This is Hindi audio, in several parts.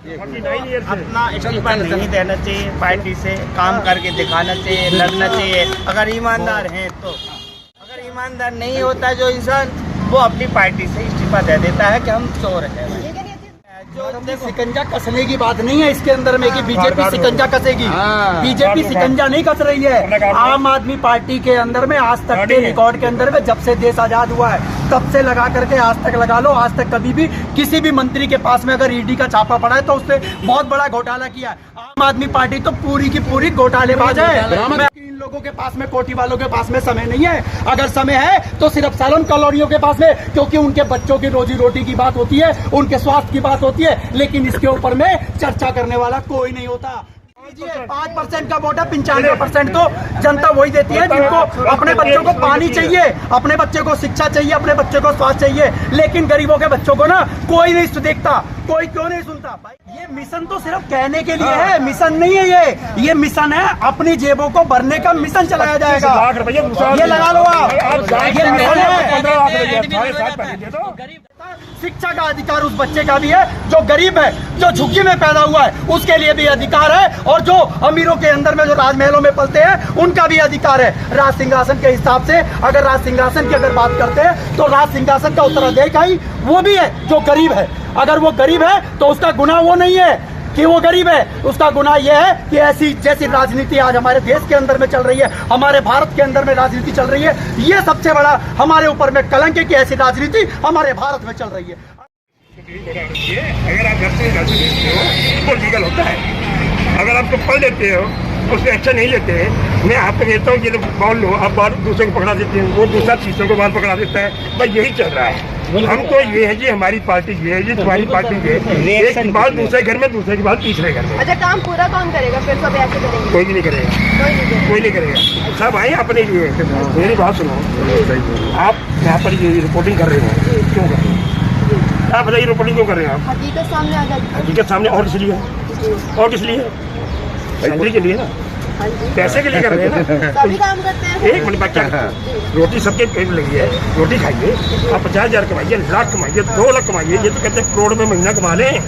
अपना इस्तीफा नहीं देना चाहिए, पार्टी से काम करके दिखाना चाहिए, लड़ना चाहिए अगर ईमानदार हैं तो। अगर ईमानदार नहीं होता जो इंसान, वो अपनी पार्टी से इस्तीफा दे देता है कि हम चोर हैं। जो शिकंजा कसने की बात नहीं है इसके अंदर में कि बीजेपी शिकंजा कसेगी। बीजेपी शिकंजा नहीं कस रही है। आम आदमी पार्टी के अंदर में आज तक के रिकॉर्ड के अंदर में जब से देश आजाद हुआ है तब से लगा करके आज तक लगा लो, आज तक कभी भी किसी भी मंत्री के पास में अगर ईडी का छापा पड़ा है तो उसने बहुत बड़ा घोटाला किया है। आम आदमी पार्टी तो पूरी की पूरी घोटालेबाज है। इन लोगों के पास में, कोटी वालों के पास में समय नहीं है। अगर समय है तो सिर्फ सालन कॉलोनियों के पास में, क्योंकि उनके बच्चों की रोजी रोटी की बात होती है, उनके स्वास्थ्य की बात होती है, लेकिन इसके ऊपर में चर्चा करने वाला कोई नहीं होता। 5% का वोट है, 95% तो जनता वही देती है जिनको अपने बच्चों को पानी चाहिए, अपने बच्चे को शिक्षा चाहिए, अपने बच्चे को स्वास्थ्य चाहिए। लेकिन गरीबों के बच्चों को ना कोई नहीं देखता, कोई क्यों नहीं सुनता। भाई ये मिशन तो सिर्फ कहने के लिए है, मिशन नहीं है। ये मिशन है, अपनी जेबों को भरने का मिशन चलाया जाएगा। ये लगा लो आप, ये मिशन है। शिक्षा का अधिकार उस बच्चे का भी है जो गरीब है, जो झुग्गी में पैदा हुआ है, उसके लिए भी अधिकार है। और जो अमीरों के अंदर में जो राजमहलों में पलते हैं उनका भी अधिकार है। राज सिंहासन के हिसाब से अगर राज सिंहासन की अगर बात करते हैं तो राज सिंहासन का उत्तराधिकारी वो भी है जो गरीब है। अगर वो गरीब है तो उसका गुनाह वो नहीं है कि वो गरीब है, उसका गुनाह यह है कि ऐसी जैसी राजनीति आज हमारे देश के अंदर में चल रही है, हमारे भारत के अंदर में राजनीति चल रही है, ये सबसे बड़ा हमारे ऊपर में कलंक है कि ऐसी राजनीति हमारे भारत में चल रही है। अगर आप घर से भेजते हो तो लीगल होता है। अगर आपको पढ़ लेते हो उससे एक्शन नहीं लेते हैं। मैं आपको कहता हूँ कि बाल लो, आप बाल दूसरे को पकड़ा देते हैं, वो दूसरा तीसरे को बाल पकड़ा देता है। बस यही चल रहा है। हम तो ये है जी, हमारी पार्टी ये है जी, तुम्हारी पार्टी ये है। एक बाल दूसरे घर में, दूसरे की बाल तीसरे घर में। अच्छा, काम पूरा कौन करेगा फिर? सब ऐसे करेंगे? कोई भी नहीं करेगा, कोई नहीं करेगा। सब आए अपने लिए। मेरी बात सुनो, आप यहाँ पर ये रिपोर्टिंग कर रहे हो, क्यों कर रहे हो? आप बताइए, रिपोर्टिंग क्यों कर रहे हैं आप? हकीकत सामने आ जाती है। हकीकत सामने, और किस लिए? और किस लिए? सैलरी के लिए ना, पैसे के लिए कर रहे हैं ना। सभी काम करते हैं। एक मिनट बात क्या, रोटी सबके पेट में लगी है, रोटी खाइए। आप 50,000 कमाइए, लाख कमाइए, 2 लाख कमाइए, ये तो कहते हैं करोड़ में महीना कमा लें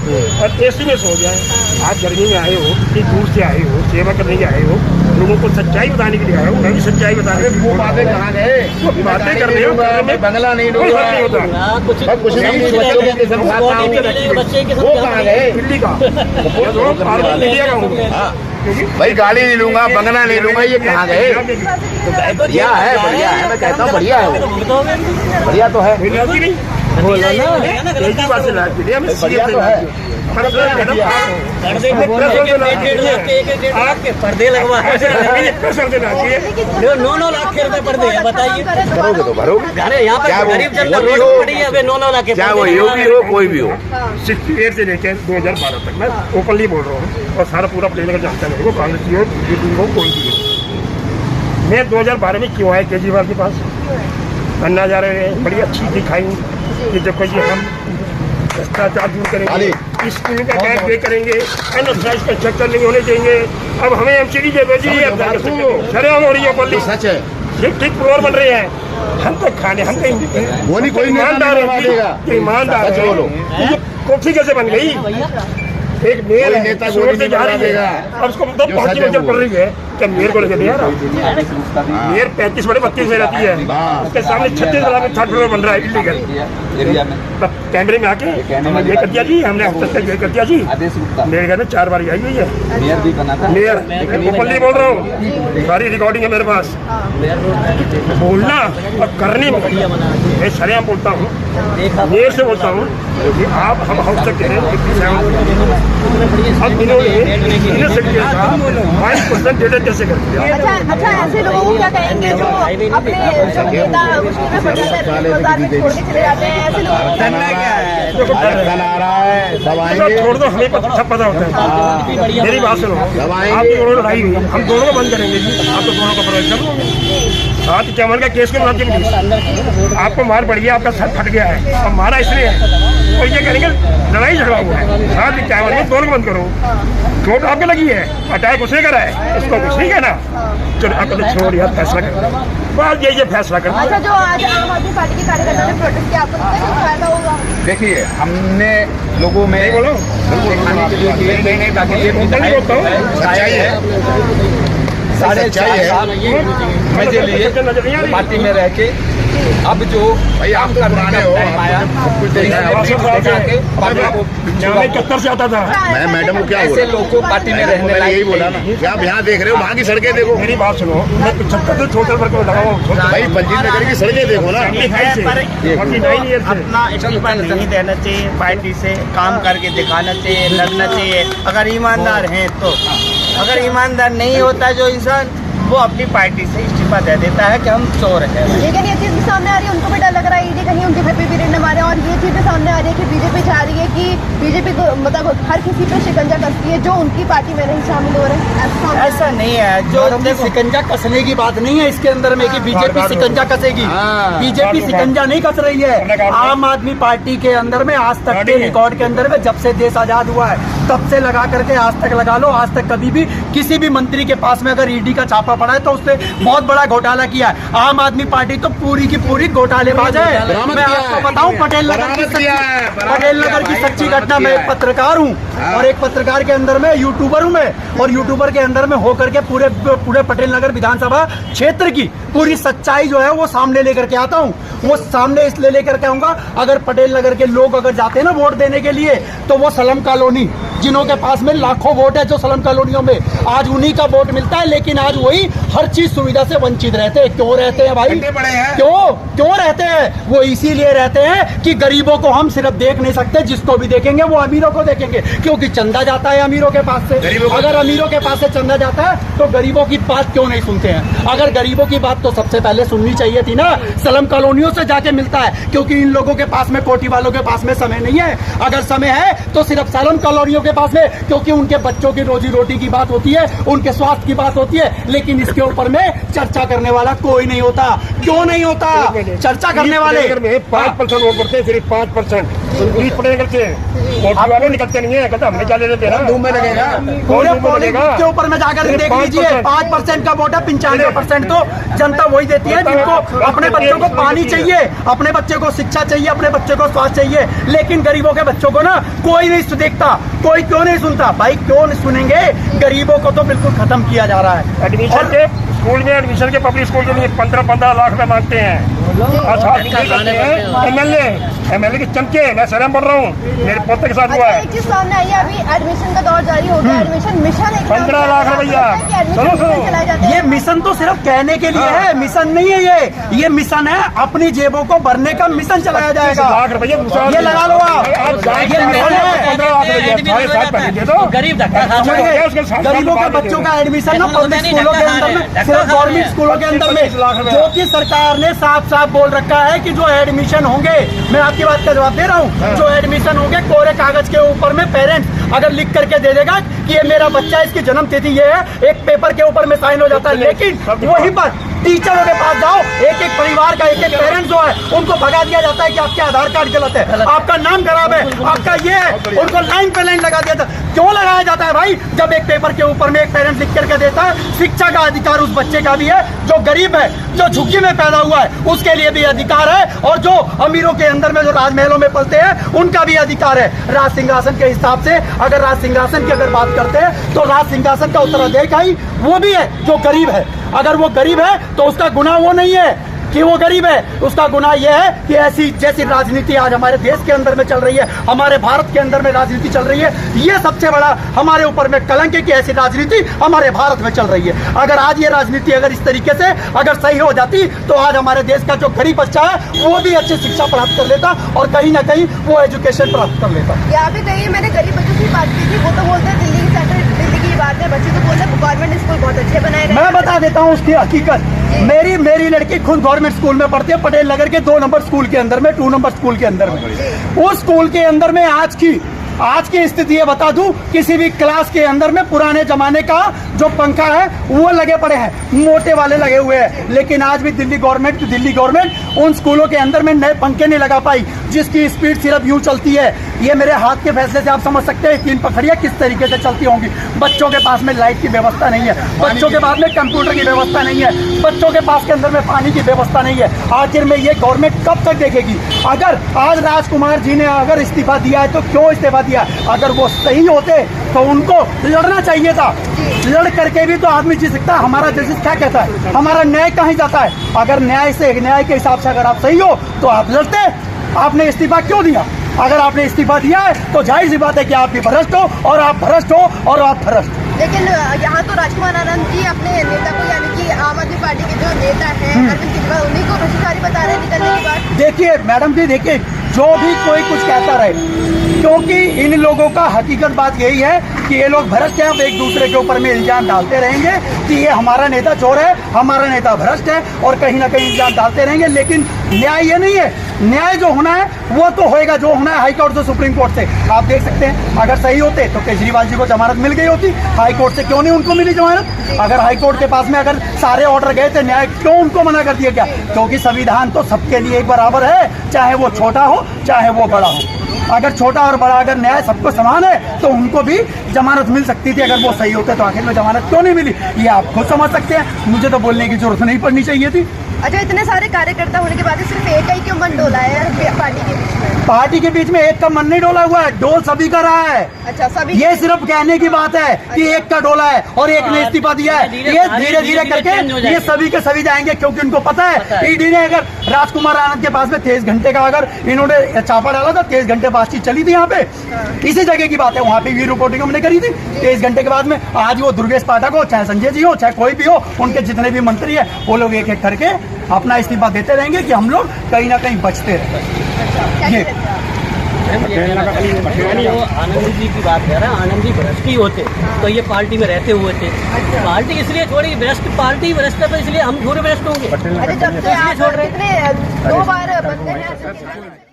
और एसी में सो जाए। आप गर्मी में आए हो, इतनी दूर से आए हो, सेवा करने के आए हो, लोगों को सच्चाई बताने के लिए आए हो। मैं भी सच्चाई बताने। वो बातें कहाँ गए? बातें कर रहे हो, बंगला नहीं होता। कुछ नहीं, बच्चों के किस्म वो कहाँ गए? दिल्ली का इंडिया का हूँ भाई, गाड़ी नहीं लूंगा, बंगला नहीं लूंगा, ये कहाँ गए? बढ़िया है, बढ़िया है, मैं कहता हूँ बढ़िया है, बढ़िया तो है। बढ़िया तो है। पर्दे लगवा 9 लाख के रुपए पर्दे हैं, बताइए। भरोगे तो भरोगे। यहाँ पर गरीब जनता रोड पड़ी है, 9 लाख के। चाहे वो योगी हो, कोई भी हो। 68 से लेकर 2012 तक मैं ओपनली बोल रहा हूँ और सारा पूरा प्लेन का जानता है। कांग्रेस की हो, बीजेपी हो, कोई भी हो। मैं 2012 में क्यों आया केजरीवाल के पास? अन्ना जा रहे हैं, बड़ी अच्छी दिखाई कि देखो जी हम भ्रष्टाचार दूर करेंगे, स्कूल का बैग पे करेंगे, अनऑथराइज कंस्ट्रक्शन नहीं होने देंगे। अब हमें एमसीडी दे दो जी, शर्म हो रही है। बोली सच है, ठीक फ्लोर बन रहे हैं। हम तो खाने, हम तो कोई ईमानदार है, ईमानदार है। कोठी कैसे बन गई? एक मेयर नेता से जा रही है, अब उसको मतलब पहुंची मंजिल पड़ रही है। क्या मेयर को लेकर दिया? मेयर 35 बड़े 32 में रहती है, उसके सामने 36 में 3rd फ्लोर बन रहा है इलीगल। तब कैमरे में आके ये कर दिया जी, हमने ये कर दिया जी। मेरे घर में 4 बार आई हुई है मेयर, ओपनली बोल रहा हूँ, सारी रिकॉर्डिंग है मेरे पास। बोलना और करने में मैं सरेआम बोलता हूँ, मेयर से बोलता हूँ कि आप हम हाउस तक अब इन्होंने 5% डेटा कैसे कर दिया? अच्छा, ऐसे लोगों को क्या कहेंगे जो अपने नेता मुश्किल में पड़ जाते हैं, रोजगार में छोड़ के चले जाते हैं? ऐसे लोगों को करना क्या है? छोड़ दो, हमें सब पता होता है। मेरी बात सुनो, आपकी दोनों लड़ाई हुई, हम दोनों को बंद करेंगे जी। आप तो दोनों का प्रवेश कर लोगे। 7 51 का केस के मामले में आपको मार पड़ी है, आपका सर फट गया है और मारा इसलिए है, और ये करेंगे लड़ाई झगड़ा हुआ है। 7 51 में दोनों बंद करो, चोट आपको लगी है, अटैक उसने करा है, इसको कुछ नहीं कहना। चलो आप छोड़ यार, फैसला कर, बात यही फैसला कर। अच्छा, जो आज आम आदमी पार्टी के कार्यकर्ताओं ने प्रोटेस्ट किया, आपको लगता है कुछ फायदा होगा? देखिए, हमने लोगों में दिखाने के लिए किए नहीं, ताकि ये सच्चाई है, 4.5 साल मजे लिए पार्टी में रह के अब जो भाई आप करने का टाइम आया, कत्तर से आता था। मैं मैडम को क्या ऐसे लोगों को पार्टी में रहने लायक यही बोला ना कि आप यहाँ देख रहे हो, वहाँ की सड़कें देखो। मेरी बात सुनो, मैं 75 से छोटे वर्ग में लगा हूँ भाई, पंजीत नगर की सड़कें देखो ना। अपना इस्तीफा नहीं देना चाहिए, पार्टी से काम करके दिखाना चाहिए, लड़ना चाहिए अगर ईमानदार हैं तो। अगर ईमानदार नहीं होता जो इंसान, वो अपनी पार्टी से इस्तीफा दे देता है कि हम चोर हैं। लेकिन ये चीज़ भी सामने आ रही है, उनको भी डर लग रहा है ईडी कहीं उनके घर पे भी रेड न मारे, और ये चीज़ भी सामने आ रही है कि बीजेपी चाह रही है कि बीजेपी को मतलब हर किसी पे शिकंजा कसती है जो उनकी पार्टी में नहीं शामिल हो रहे हैं। ऐसा नहीं है, जो देखो शिकंजा कसने की बात नहीं है इसके अंदर में कि बीजेपी शिकंजा कसेगी। बीजेपी शिकंजा नहीं कस रही है। आम आदमी पार्टी के अंदर में आज तक के रिकॉर्ड के अंदर में जब से देश आजाद हुआ है तब से लगा करके आज तक लगा लो, आज तक कभी भी किसी भी मंत्री के पास में अगर ईडी का छापा पड़ा है तो उसने बहुत बड़ा घोटाला किया है। आम आदमी पार्टी तो पूरी की पूरी घोटालेबाज है। मैं आपको बताऊं, पटेल नगर की सच्ची घटना, मैं एक पत्रकार हूं और एक पत्रकार के अंदर में यूट्यूबर हूं मैं, और यूट्यूबर के अंदर में होकर के पूरे पटेल नगर विधानसभा क्षेत्र की पूरी सच्चाई जो है वो सामने लेकर के आता हूं। वो सामने इसलिए लेकर के आऊंगा, अगर पटेल नगर के लोग अगर जाते हैं ना वोट देने के लिए, तो वो सलम कॉलोनी जिन्हों के पास में लाखों वोट है, जो सलम कॉलोनियों में आज उन्हीं का वोट मिलता है, लेकिन आज वही हर चीज सुविधा से वंचित रहते हैं। क्यों रहते हैं भाई? क्यों रहते हैं? वो इसीलिए रहते हैं कि गरीबों को हम सिर्फ देख नहीं सकते, जिसको भी देखेंगे वो अमीरों को देखेंगे, क्योंकि चंदा जाता है अमीरों के पास से। अगर अमीरों के पास से चंदा जाता है तो गरीबों की बात क्यों नहीं सुनते हैं? अगर गरीबों की बात तो सबसे पहले सुननी चाहिए थी ना, सलम कॉलोनियों से जाके मिलता है, क्योंकि इन लोगों के पास में, कोटी वालों के पास में समय नहीं है। अगर समय है तो सिर्फ सलम कॉलोनियों के पास में, क्योंकि उनके बच्चों की रोजी रोटी की बात होती है, उनके स्वास्थ्य की बात होती है, लेकिन इसके ऊपर में चर्चा करने वाला कोई नहीं होता। क्यों नहीं होता? चर्चा करने वाले 5% वोट करते हैं, सिर्फ 5% वाले निकलते नहीं है, कहते हमने क्या ले लेते हैं, में लगेगा पूरे पॉलिंग के ऊपर में जाकर देख लीजिए, 5% का वोट है, 95% तो जनता वही देती है जिनको अपने बच्चों को पानी चाहिए, अपने बच्चे को शिक्षा चाहिए, अपने बच्चे को स्वास्थ्य चाहिए। लेकिन गरीबों के बच्चों को ना कोई नहीं देखता, कोई क्यों नहीं सुनता? भाई क्यों नहीं सुनेंगे? गरीबों को तो बिल्कुल खत्म किया जा रहा है। एडमिशन के स्कूल में, एडमिशन के पब्लिक स्कूल के लिए 15 लाख रुपए मांगते हैं। एमएलए के चमके, मैं शर्म पढ़ रहा हूँ, मेरे पोते के साथ हुआ है। एक चीज सामने आई है, अभी एडमिशन का दौर जारी हो गया, एडमिशन मिशन 15 लाख रुपया। ये मिशन तो सिर्फ कहने के लिए है, मिशन नहीं है ये मिशन है, अपनी जेबों को भरने का मिशन चलाया जाएगा। ये लगा लो आप, ये मिशन है। गरीबों के बच्चों का एडमिशन ना पब्लिक स्कूलों के अंदर में, सिर्फ गवर्नमेंट स्कूलों के अंदर में, जो कि सरकार ने साफ साफ बोल रखा है कि जो एडमिशन होंगे, मैं आपकी बात का जवाब दे रहा हूँ, जो एडमिशन होंगे कोरे कागज के ऊपर में पेरेंट्स अगर लिख करके दे देगा कि ये मेरा बच्चा, इसकी जन्म तिथि ये है, एक पेपर के ऊपर में साइन हो जाता है। लेकिन वहीं पर टीचरों के पास जाओ, एक एक परिवार का एक एक पेरेंट्स जो है उनको भगा दिया जाता है कि आपके आधार कार्ड गलत है, आपका नाम खराब है, आपका ये है, उनको लाइन पे लाइन लगा दिया जाता है। क्यों लगाया जाता है भाई? जब एक पेपर के ऊपर में एक पेरेंट्स लिख करके देता है, शिक्षा का अधिकार उस बच्चे का भी है, जो गरीब है, जो झुग्गी में पैदा हुआ है, उसके लिए भी अधिकार है, और जो अमीरों के अंदर में जो राजमहलों में पलते हैं उनका भी अधिकार है। राज सिंहासन के हिसाब से अगर राज सिंहासन की अगर बात करते हैं तो राज सिंहासन का उत्तराधिकारी वो भी है जो गरीब है। अगर वो गरीब है तो उसका गुनाह वो नहीं है कि वो गरीब है, उसका गुनाह यह है कि ऐसी जैसी राजनीति आज हमारे देश के अंदर में चल रही है, हमारे भारत के अंदर में राजनीति चल रही है, ये सबसे बड़ा हमारे ऊपर में कलंक है कि ऐसी राजनीति हमारे भारत में चल रही है। अगर आज ये राजनीति अगर इस तरीके से अगर सही हो जाती तो आज हमारे देश का जो गरीब बच्चा है वो भी अच्छी शिक्षा प्राप्त कर लेता और कहीं ना कहीं वो एजुकेशन प्राप्त कर लेता। यहाँ पे कहीं मैंने गरीब बच्चों की बात की थी, वो तो बोलते हैं दिल्ली की बात है, बच्चे तो बोलते हैं गवर्नमेंट स्कूल बहुत अच्छे बनाए गए। मैं बता देता हूँ उसकी हकीकत। मेरी लड़की खुद गवर्नमेंट स्कूल में पढ़ती है, पटेल नगर के 2 नंबर स्कूल के अंदर में, 2 नंबर स्कूल के अंदर में। उस स्कूल के अंदर में आज की आज की स्थिति ये बता दूं, किसी भी क्लास के अंदर में पुराने जमाने का जो पंखा है वो लगे पड़े हैं, मोटे वाले लगे हुए हैं। लेकिन आज भी दिल्ली गवर्नमेंट उन स्कूलों के अंदर में नए पंखे नहीं लगा पाई, जिसकी स्पीड सिर्फ यूं चलती है। ये मेरे हाथ के फैसले से आप समझ सकते हैं 3 पखड़ियां किस तरीके से चलती होंगी। बच्चों के पास में लाइट की व्यवस्था नहीं है, बच्चों के पास में कंप्यूटर की व्यवस्था नहीं है, बच्चों के पास के अंदर में पानी की व्यवस्था नहीं है। आखिर में ये गवर्नमेंट कब तक देखेगी? अगर आज राजकुमार जी ने अगर इस्तीफा दिया है तो क्यों इस्तीफा दिया? अगर वो सही होते तो उनको लड़ना चाहिए था। लड़ करके भी तो आदमी जी सकता है। हमारा जस्टिस क्या कहता है? हमारा न्याय कहीं जाता है? अगर न्याय के हिसाब से अगर आप सही हो तो आप लड़ते। आपने इस्तीफा क्यों दिया? अगर आपने इस्तीफा दिया है तो जाहिर सी बात है कि आप भी भ्रष्ट हो और आप भ्रष्ट हो और आप भ्रष्ट। लेकिन यहाँ तो राजकुमार आनंद जी अपने नेता को, यानी कि आम आदमी पार्टी के जो नेता हैं अरविंद केजरीवाल, उन्हीं को भ्रष्टाचारी बता रहे हैं निकलने के बाद। देखिए मैडम जी, देखिए जो भी कोई कुछ कहता रहे, क्योंकि इन लोगों का हकीकत बात यही है कि ये लोग भ्रष्ट हैं। अब एक दूसरे के ऊपर में इल्जाम डालते रहेंगे कि ये हमारा नेता चोर है, हमारा नेता भ्रष्ट है, और कहीं ना कहीं इल्जाम डालते रहेंगे। लेकिन न्याय ये नहीं है। न्याय जो होना है वो तो होएगा, जो होना है हाई कोर्ट से, सुप्रीम कोर्ट से। आप देख सकते हैं अगर सही होते तो केजरीवाल जी को जमानत मिल गई होती। हाई कोर्ट से क्यों नहीं उनको मिली जमानत? अगर हाई कोर्ट के पास में अगर सारे ऑर्डर गए थे, न्याय क्यों उनको मना कर दिया गया? क्योंकि संविधान तो सबके लिए एक बराबर है, चाहे वो छोटा हो चाहे वो बड़ा हो। अगर छोटा और बड़ा अगर न्याय सबको समान है तो उनको भी जमानत मिल सकती थी। अगर वो सही होते तो आखिर में जमानत क्यों नहीं मिली? ये आप खुद समझ सकते हैं, मुझे तो बोलने की जरूरत नहीं पड़नी चाहिए थी। अच्छा, इतने सारे कार्यकर्ता होने के बाद सिर्फ एक ही क्यों मन डोला है पार्टी के बीच में? पार्टी के बीच में एक का मन नहीं डोला हुआ है, डोल सभी का रहा है। अच्छा, सभी ये सिर्फ कहने की बात है कि एक का डोला है और एक ने इस्तीफा दिया है। ये धीरे धीरे करके ये सभी के सभी जाएंगे, क्योंकि उनको पता है ईडी ने अगर राजकुमार आनंद के पास में 23 घंटे का अगर इन्होंने चापा डाला था, 23 घंटे बातचीत चली थी यहाँ पे, इसी जगह की बात है। वहाँ पे भी रिपोर्टिंग हमने करी थी 23 घंटे के बाद में। आज वो दुर्गेश पाठक हो, चाहे संजय जी हो, चाहे कोई भी हो, उनके जितने भी मंत्री है वो लोग एक एक करके अपना इस्तीफा देते रहेंगे कि हम लोग कहीं ना कहीं बचते रहे। ये वो आनंद जी की बात कर रहे हैं, आनंद जी भ्रष्ट ही होते तो ये पार्टी में रहते हुए थे। पार्टी इसलिए छोड़ी, भ्रष्ट पार्टी भ्रष्ट है तो इसलिए हम थोड़े भ्रष्ट होंगे। अच्छा, जब से आप कितने 2 बार बन गए हैं।